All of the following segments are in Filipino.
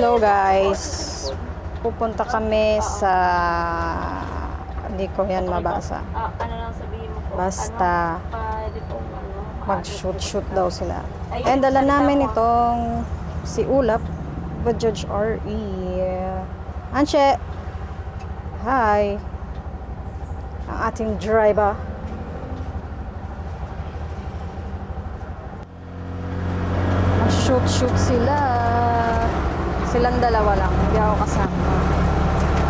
Hello guys, pupunta kami sa, hindi ko yan mabasa. Ano lang sabihin mo po? Basta Pwede po, mag-shoot daw sila. And dala namin itong si Ulap, Bajaj RE. Anshe! Hi! Ang ating driver. Mag-shoot sila. Silang dalawa lang, hindi ako kasama.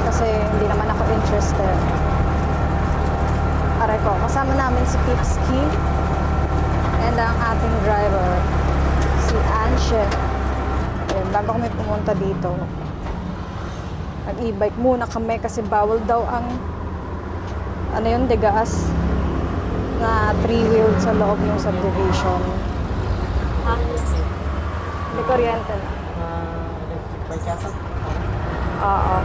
Kasi hindi naman ako interested. Aray ko, kasama namin si Pipski and ang ating driver, si Anshe. Ayan, bago kami pumunta dito, nag-e-bike muna kami kasi bawal daw ang ano yung degaas na 3-wheeled sa loob ng subdivision. Hindi kuryente na. Electric bike yata? Oo.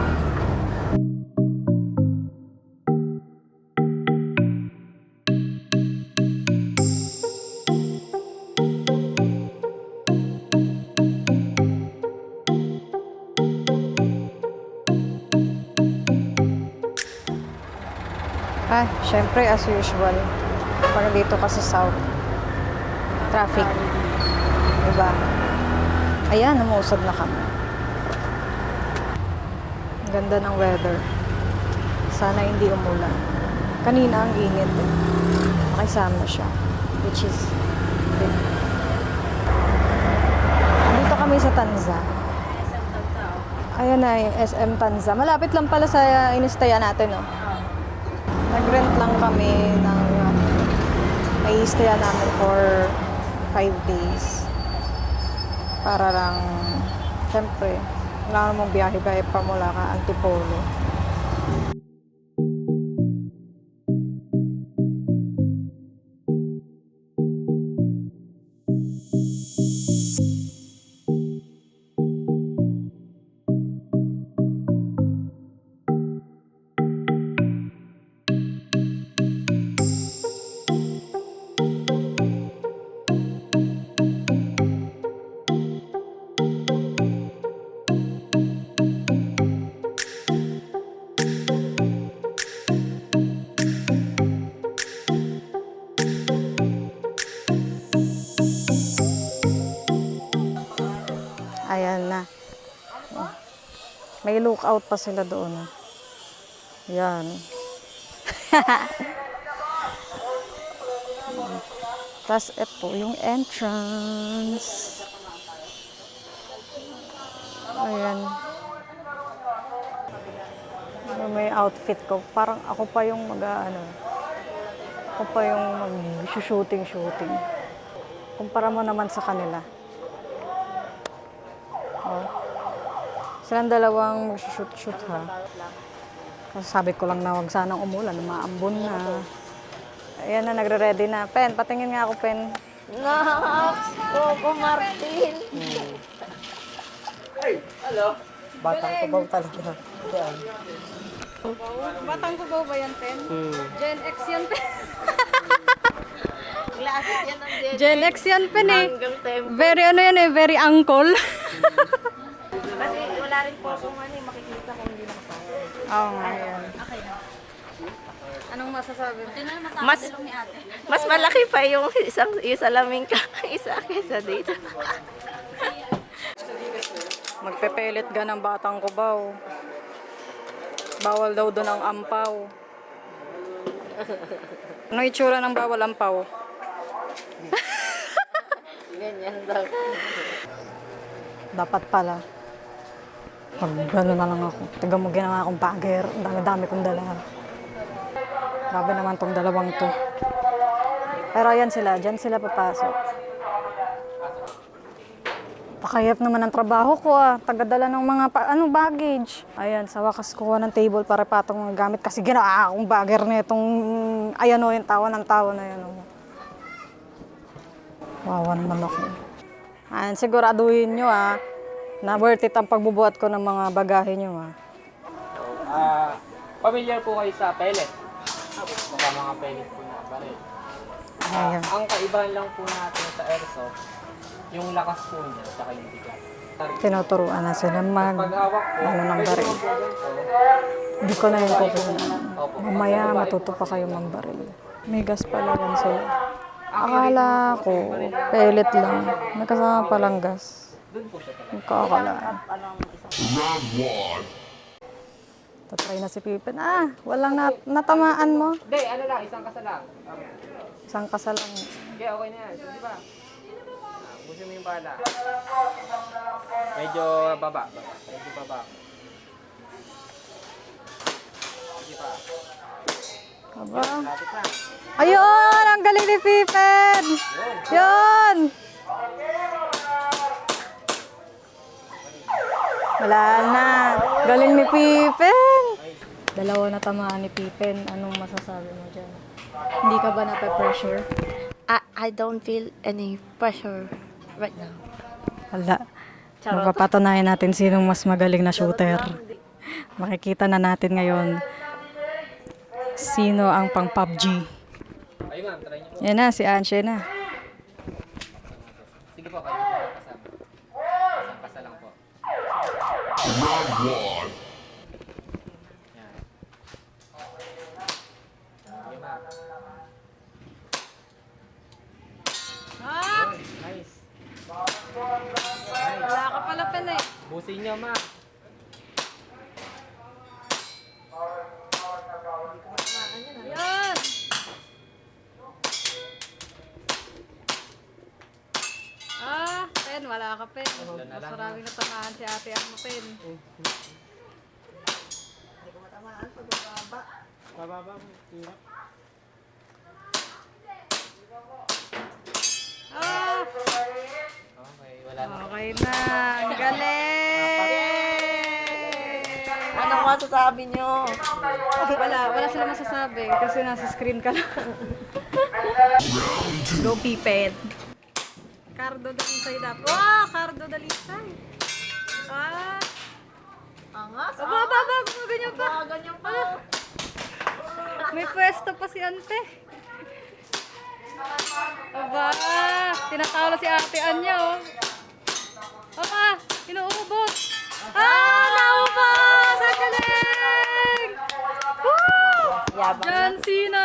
Syempre as usual. Pag dito ka sa South, traffic. Diba? Ayan, umuusad na kami. Ang ganda ng weather. Sana hindi umulan. Kanina ang init eh. Makisama siya. Which is good. Dito kami sa Tanza. Ayan na yung SM Tanza. Malapit lang pala sa inistaya natin, no? Nag-rent lang kami ng may istaya namin for 5 days. Para lang, syempre, wala namang biyahe-biyahe pa mula ka Antipolo. Ayan na. May lookout pa sila doon. Yan. Tapos ito yung entrance. Ayan. May outfit ko. Parang ako pa yung ako pa yung mag-shooting. Kumpara mo naman sa kanila. Oh. Silang dalawang mag-shoot ha. Kasi sabi ko lang na wag sanang umulan, maambon na. Ayan na, nagre-ready na. Pen, patingin nga ako, Pen. Coco Martin. Ay, hello. Batang kubaw talaga. Yan. Batang kubaw ba yan, Pen? Gen X yan, Pen. Glasses yan ang Gen X yan, Pen eh. Hanggang tempo. Very very uncle. Kasi wala rin po kung makikita kung hindi nakapasok. Oo nga, yan. Anong masasabi mo? Mas malaki pa yung salamin ka isa kaysa dito. Magpepelet ka ng batang kubaw. Bawal daw doon ang ampaw. Ano itsura ng bawal ampaw? Ganyan daw. Dapat pala. Pag gano'n na lang ako. Tiga mo ginawa akong bagger. Ang dami-dami kong dala. Grabe naman tong dalawang to. Pero ayan sila. Diyan sila papasok. Pakayap naman ang trabaho ko Tagadala ng mga baggage. Ayan, sa wakas kuha ng table para patong gamit. Kasi ginawa akong bagger na itong ayan o, yung tawa ng tawa na yan o. Wawa naman ako. Ayan, siguraduhin nyo na worth it ang pagbubuhat ko ng mga bagahe nyo Familiar po kayo sa pellet? Mga pellet po na baril. Ayan. Ang kaibahan lang po natin sa airsoft, yung lakas po niya, saka yung bigat. Tinuturuan na sila ano ng baril. Hindi ko na yun kukunan. Mamaya matuto pa kayo magbaril. May gas pala yan sila. Akala ko, pellet lang. May kasama palang gas. Magkakalaan. Tatry na si Pippen. Walang natamaan mo. Hindi, ano lang, isang kasa lang. Isang kasalang. Okay, okay na yan. Di ba? Busin mo yung bala. Medyo baba. Medyo baba. Sige pa. Aba. Lapit na. Ayun! Ang galing ni Pippen! Yun! Wala na. Galing ni Pippen! Dalawa na tamaan ni Pippen. Anong masasabi mo dyan? Hindi ka ba nape-pressure? I don't feel any pressure right now. Wala. Mapapatunayan natin sinong mas magaling na shooter. Makikita na natin ngayon sino ang pang PUBG. Ayun ma'am, try niyo po. Yan na, si Anshe na. Sige po, kayo po kasama. Isang kasa lang po. Yan. Sige ma'am. Nice. Wala ka pala pala eh. Busin niyo ma'am. Yan! Pen, wala ka pen. Mas maraming natamaan si ate ang pen. Bababa mo. Hirap. Okay, wala na. Okay na. Ang galing! Anong masasabi nyo? Wala sila masasabi kasi nasa screen ka lang. Go Pippen. Cardo Dalisay dapat. Wow! Cardo Dalisay. Angas? Baba, ganyan pa. Ganyan pa. May pwesto pa si Ante. Aba, tinatawala si ate Anya, oh. Aba, inuubos. Naubos! Ang galing! Woo! Yabang. John Cena!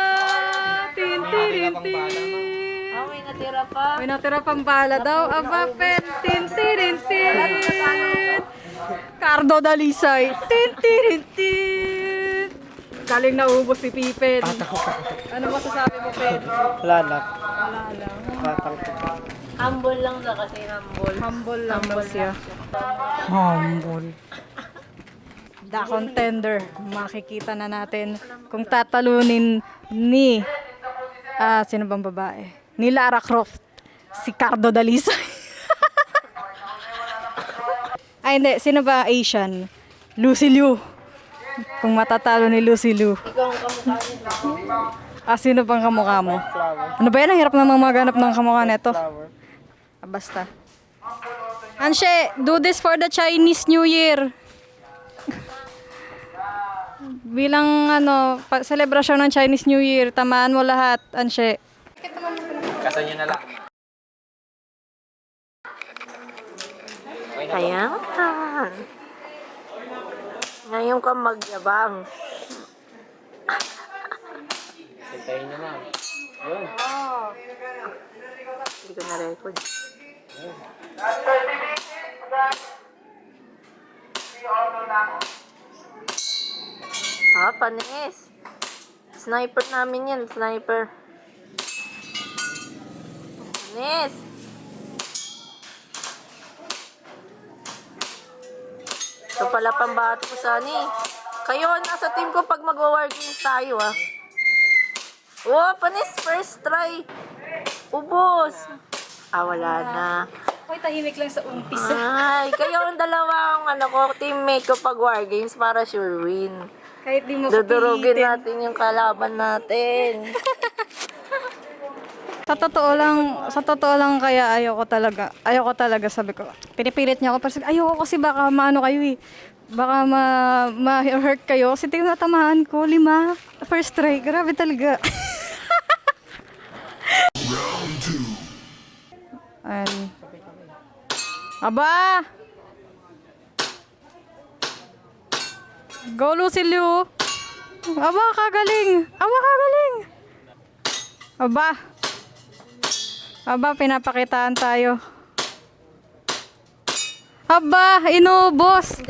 Tin-tin-tin-tin! May natira pa. May natira pang bala daw. Aba, pen. Tin-tin-tin-tin! Cardo Dalisay. Tin-tin-tin-tin! Galing na ubos si Pippen. Ano masasabi mo, Pen? Wala lang. Wala lang. Humble lang siya kasi humble. Humble lang daw siya. Humble. The contender. Makikita na natin kung tatalunin ni sino bang babae? Ni Lara Croft. Si Cardo Dalisay. Ay hindi, sino ba Asian? Lucy Liu. Kung matatalo ni Lucy Liu. Ikaw ang kamukha niya. Sino pang kamukha mo? Flower. Ano ba yan? Ang hirap namang maganap ng kamukha neto. Flower. Basta. Anshe, do this for the Chinese New Year. Bilang celebration ng Chinese New Year, tamaan mo lahat, Anshe. Kasa niyo na lang. Ayan. Ngayon ka magyabang. Sintayin niyo ma'am. Ayun. Hindi ko na-record. Panis. Sniper namin yan, sniper. Panis. Ito pala pambato ko Sunny. Kayo nasa team ko pag magwa-war games tayo panis, first try. Ubos. Wala na. Hoy, tahimik lang sa umpis. Ay, kayo ang dalawang teammate ko pag war games para sure win. Kahit di mo Dudurugin kapihitin. natin yung kalaban natin. Sa totoo lang kaya ayoko talaga sabi ko. Pinipilit niya ako pero ayoko kasi baka maano kayo eh. Baka ma-hurt kayo kasi tinatamaan ko 5 first try. Grabe talaga. Round 2. Aba! Go, Lucilio! Aba, kagaling! Aba, kagaling! Aba! Aba, pinapakitaan tayo. Aba, inubos!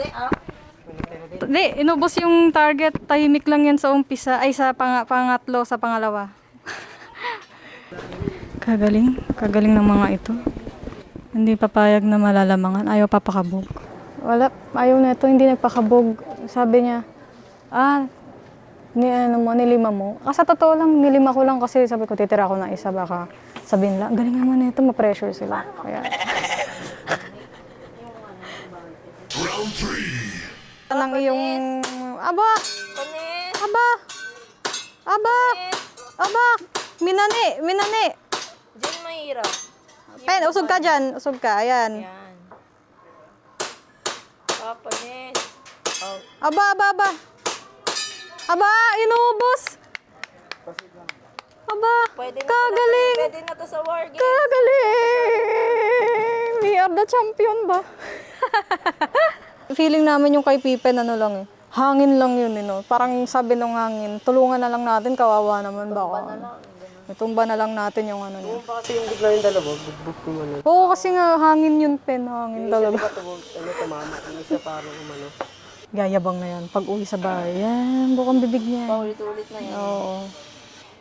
Hindi, inubos yung target. Tahimik lang yan sa umpisa. Ay, sa pangatlo, sa pangalawa. Kagaling. Kagaling ng mga ito. Hindi papayag na malalamangan. Ayaw papakabog. Wala. Ayaw na ito. Hindi nagpakabog. Sabi niya, nilima mo. Sa totoo lang, nilima ko lang kasi sabi ko, titira ko na isa. Baka sabihin lang, galing naman na ito. Ma-pressure sila. Kaya... Round 3. lang yung... Aba! Panis! Aba! Aba! Aba! Minani! Minani! Diyan mahirap. Pen, usog ka dyan. Usog ka. Ayan. Yan. Panis. Oh. Aba, aba, aba. Aba, inubos. Aba, Pwede na kagaling. Pwede na to sa war game. Kagaling. We are the champion ba? Feeling namin yung kay Pippen, ano lang eh. Hangin lang yun, no? Parang sabi nung hangin, tulungan na lang natin, kawawa naman baka. Itumba na lang natin yung ano niya. Kasi yung bigla yung dalawa, bugbog yung ano. Oo, kasi nga hangin yun, Pen. Hangin talaga. Tumama. Yung isa parang umano. Gayabang na yan. Pag uwi sa bahay, yan, bukang bibig niya. Paulit-ulit na yan. Oo.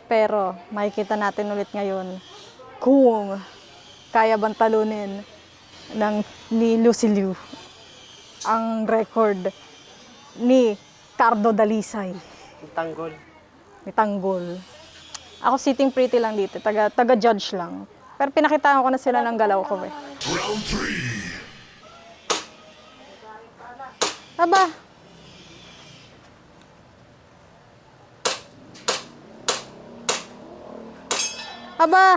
Pero, makikita natin ulit ngayon kung kaya bang talunin ni Lucilio ang record ni Cardo Dalisay. Yung tanggol. Ni Tanggol. Ako sitting pretty lang dito, taga-judge lang. Pero pinakitaan ko na sila ng galaw ko eh. Round 3. Aba! Aba!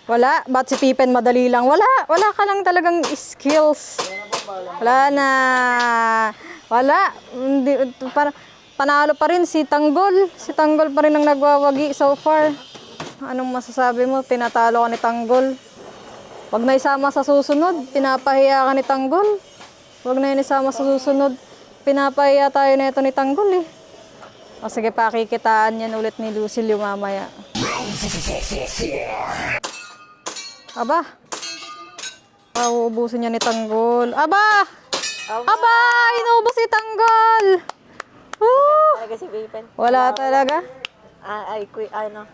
Wala. Ba't si Pippen madali lang? Wala. Wala ka lang talagang skills. Wala na. Wala. Hindi, panalo pa rin si Tanggol. Si Tanggol pa rin ang nagwawagi so far. Anong masasabi mo? Tinatalo ka ni Tanggol. Wag na isama sa susunod. Pinapahiya ka ni Tanggol. Wag na yun isama sa susunod. Pinapahiya tayo na ito ni Tanggol eh. O sige, pakikitaan yan ulit ni Lucilio mamaya. Aba! Pauubusin niya ni Tanggol. Aba! Aba! Inubos si Tanggol! Woo! Talaga si Pippen. Wala talaga. Ano?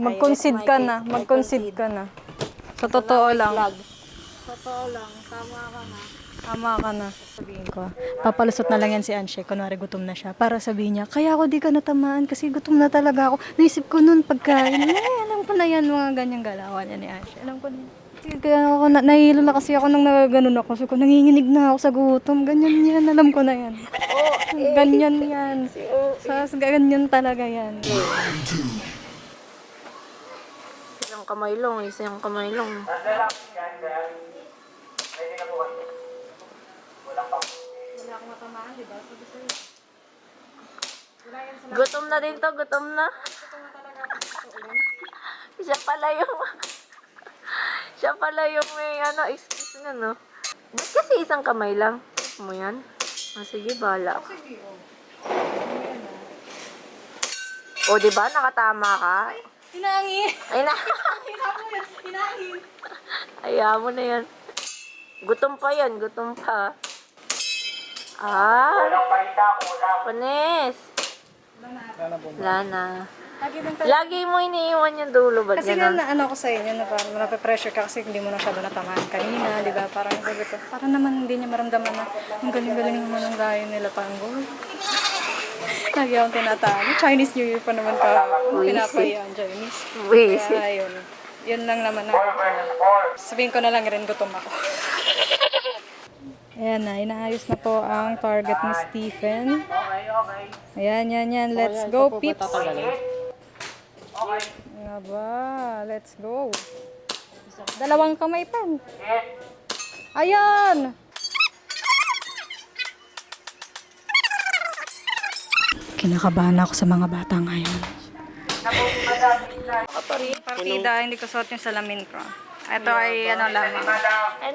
Mag-concede ka na. Mag-concede ka na. Sa totoo lang. Totoo lang. Tama ka na. Tama ka na. Sabihin ko, papalusot na lang yan si Anshe. Kunwari gutom na siya. Para sabihin niya, kaya ako di ka natamaan kasi gutom na talaga ako. Naisip ko nun pagkain. Alam ko na yan, mga ganyang galawan yan ni Anshe. Alam ko na yan. Kaya ako, nahihilo na kasi ako nang nagaganon ako. So, kung nanginginig na ako sa gutom, ganyan yan. Alam ko na yan. Ganyan yan. Ganyan talaga yan. Isang kamay long, isang kamay long. Gutom na din to, gutom na. Siya pala yung may excuse na, no? Ba't kasi isang kamay lang? Mo yan? Sige, bahala. O, diba? Nakatama ka? Hinangi! Ay na! Hinangi! Ayaw mo na yan. Gutom pa yan, gutom pa. Panis. Wala na. Lagi mo iniiwan yung dulo, ba't Kasi nga gano'n? na ko sa inyo na parang nape-pressure ka kasi hindi mo na siya natamaan kanina, di ba? Parang sabi ko, para naman hindi niya maramdaman na ang galing-galing naman ng gaya nila Tanggol. Lagi akong tinatalo. Chinese New Year pa naman ka. Pinapayaan Chinese. Wait. Kaya yun. Yun lang naman na. Sabihin ko na lang rin gutom ako. Ayan na, inaayos na po ang target ni Stephen. Ayan, yan. Let's go, peeps. Nga ba? Let's go. Dalawang kamay pa. Ayan! Kinakabahan ako sa mga bata ngayon. Partida, hindi ko suot yung salamin ko. Ito ay ano lang.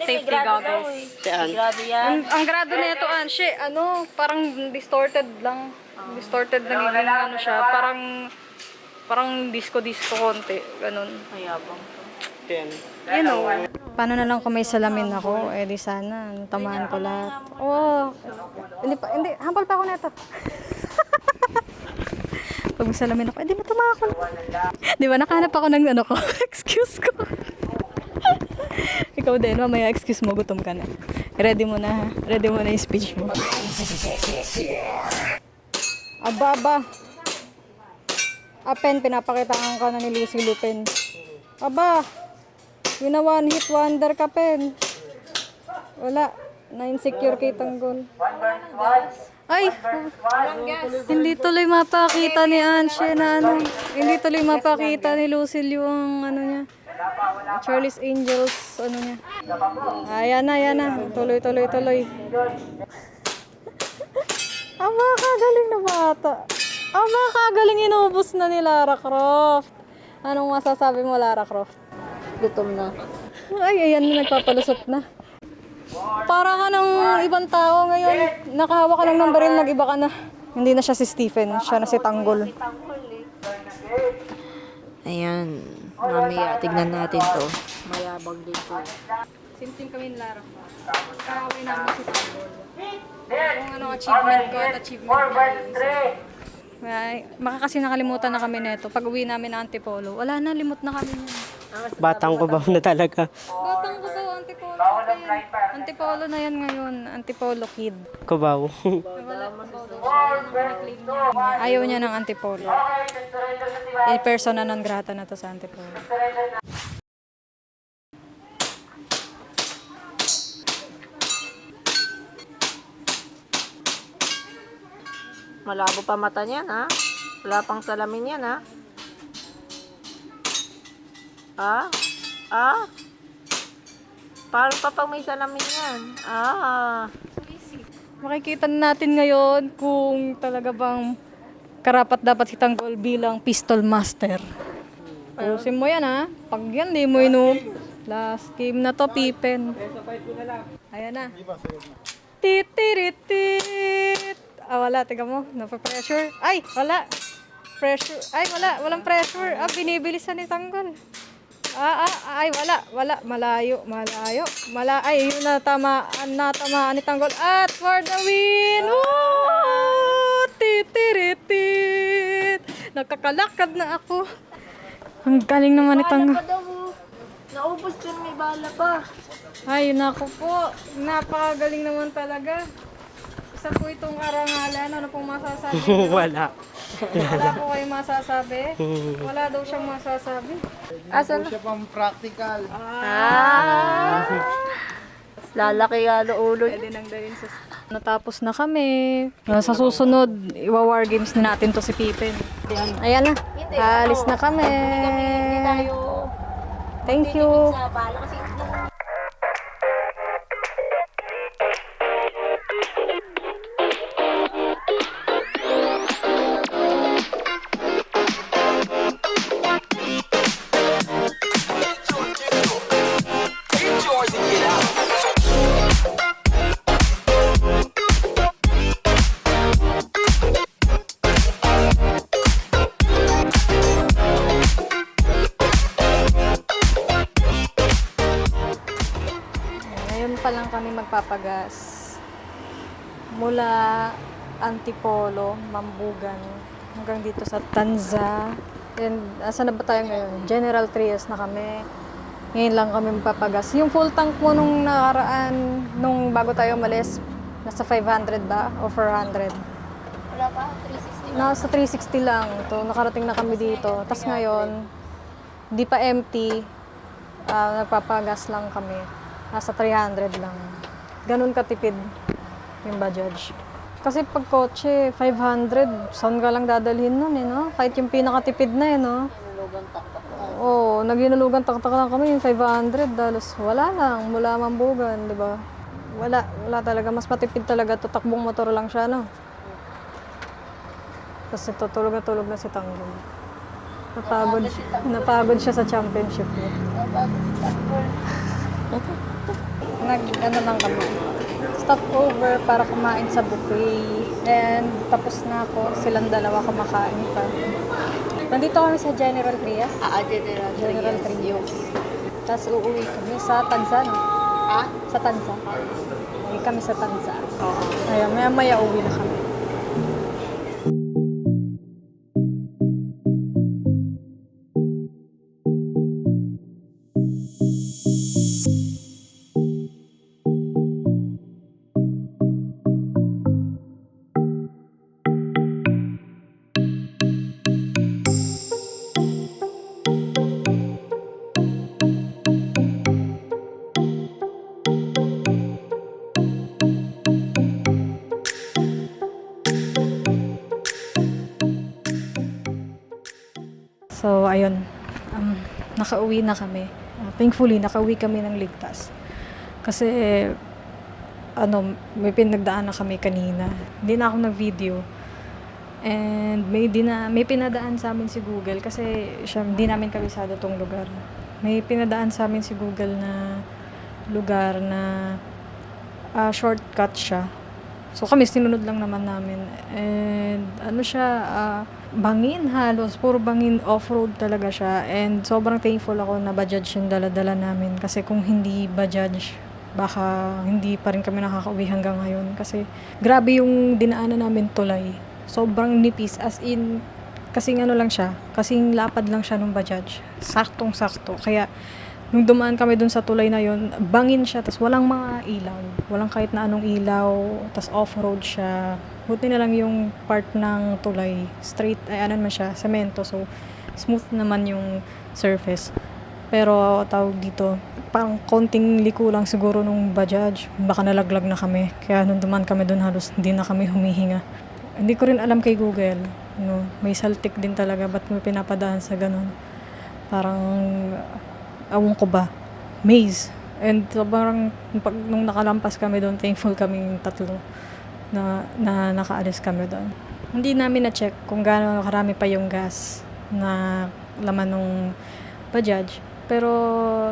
Safety goggles. Grabe yan. Ang grado na ito, Anshe, parang distorted lang. Distorted nagiging ano siya. Parang disco-disco konti. Ganun. Mayabang to. You know. Paano na lang kung may salamin ako? Eh di sana, tamaan ko lahat. Oh, hindi, hampal pa ako neto. Pag may salamin ako, eh di matama ako. Di ba, nakahanap ako ng ano ko, excuse ko. Ikaw din, mamaya excuse mo, gutom ka na. Ready mo na yung speech mo. Aba. Apen, pinapakitaan ka na ni Lucy Lupin. Aba, yun na one hit wonder ka, Pen. Wala, na-insecure kay Tanggol. Ay, hindi tuloy mapakita ni Anshe na ano. Hindi tuloy mapakita ni Lucille yung ano niya. Charlie's Angels, ano niya. Ayan na. Tuloy. Aba, kagaling na bata. Aba, kagaling inubos na ni Lara Croft. Anong masasabi mo, Lara Croft? Gutom na. Ay, ayan na, nagpapalusot na. Para ka ng ibang tao ngayon. Nakahawak ka lang ng baril, nag-iba ka na. Hindi na siya si Stephen, siya na si Tanggol. Ayan. Mamaya, tignan natin to. Mayabang din to. Simting kami ni Lara. Kaaway namin si Tanggol. Kung anong achievement ko at achievement niya. Ay, baka kasi nakalimutan na kami neto. Pag uwi namin na Antipolo, wala na, limot na kami niyan. Batang ko ba na talaga? Batang ko daw, Antipolo na yan. Antipolo na yan ngayon, Antipolo kid. Kubaw. Ayaw niya ng Antipolo. Persona non grata na to sa Antipolo. Malabo pa mata niyan, ha? Wala pang salamin yan, ha? Paano pa pag may salamin yan? Makikita na natin ngayon kung talaga bang karapat dapat si Tanggol bilang pistol master. Ayusin mo yan, ha? Pag yan, di mo inom. Last game na to, Pippen. Ayan na. Titiritit. Wala. Tiga mo. Napa-pressure. Ay, wala. Pressure. Ay, wala. Walang pressure. Binibilisan ni Tanggol. Ay, wala. Malayo. Ay, yun natamaan ni Tanggol. At for the win! Woo! Titiritit. Nakakalakad na ako. Ang galing naman ni Tanggol. Naubos ko may bala pa. Ay, naku po. Napakagaling naman talaga. Isa po itong karangalan. Ano pong masasabi? Wala. Wala po kayong masasabi? Wala daw siyang masasabi. Asan? Siya pang practical. Lalaki ulo. Pwede nang dalhin sa... Natapos na kami. Sa susunod, iwa-war games na natin to si Pippen. Ayan na. Alis na kami. Hindi tayo Thank you. sa bala kasi Ngayon pa lang kami magpapagas. Mula Antipolo, Mambugan, hanggang dito sa Tanza. And asan na ba tayo ngayon? General Trias na kami. Ngayon lang kami magpapagas. Yung full tank mo nung nakaraan, nung bago tayo umalis, nasa 500 ba? O 400? wala pa, 360. Nasa 360 lang. To, nakarating na kami dito. Tapos ngayon, di pa empty. Nagpapagas lang kami. Nasa 300 lang. Ganun katipid yung Bajaj. Kasi pag kotse, 500, saan ka lang dadalhin nun no? Kahit yung pinakatipid na no? Oo, naginulugan taktak lang kami yung 500, dalos wala lang, mula Mambugan, di ba? Wala talaga, mas matipid talaga to, takbong motor lang siya, no? Kasi tulog na si Tanggol. Napagod siya sa championship niya. Ano lang kami. Stop over para kumain sa buffet. And tapos na ako. Silang dalawa kumakain pa. Nandito kami sa General Trias. General Trias. Tapos uuwi kami sa Tanza, no? Sa Tanza. Uuwi kami sa Tanza. Ayun, maya uwi na kami. So, ayun. Nakauwi na kami. Thankfully, nakauwi kami ng ligtas. Kasi, may pinagdaan na kami kanina. Hindi na ako nag-video. And may pinadaan sa amin si Google kasi hindi namin kabisado tong lugar. May pinadaan sa amin si Google na lugar na shortcut siya. So kami sinunod lang naman namin. And bangin halos, puro bangin, off-road talaga siya. And sobrang thankful ako na Bajaj yung dala-dala namin. Kasi kung hindi Bajaj, baka hindi pa rin kami nakakauwi hanggang ngayon. Kasi grabe yung dinaanan namin tulay. Sobrang nipis, as in, kasing lang siya, kasing lapad lang siya ng Bajaj. Saktong-sakto. Kaya nung dumaan kami dun sa tulay na yun, bangin siya, tas walang mga ilaw. Walang kahit na anong ilaw, tas off-road siya. Buti na lang yung part ng tulay, straight, naman siya, semento. So, smooth naman yung surface. Pero, tawag dito, parang konting liko lang siguro nung Bajaj. Baka nalaglag na kami. Kaya nung dumaan kami dun, halos hindi na kami humihinga. Hindi ko rin alam kay Google. May saltik din talaga, ba't mo pinapadaan sa ganun? Parang awang ko ba, maze. And sobrang, nung nakalampas kami doon, thankful kaming tatlo na nakaalis kami doon. Hindi namin na-check kung gaano karami pa yung gas na laman ng Bajaj. Pero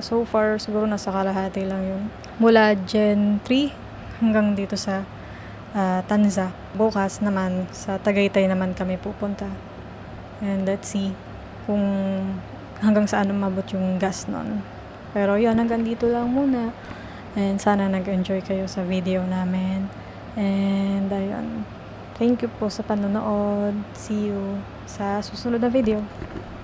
so far, siguro nasa kalahati lang yun. Mula Gen 3 hanggang dito sa Tanza. Bukas naman, sa Tagaytay naman kami pupunta. And let's see kung hanggang saan umabot yung gas nun. Pero yun, hanggang dito lang muna. And sana nag-enjoy kayo sa video namin. And ayun, thank you po sa panonood. See you sa susunod na video.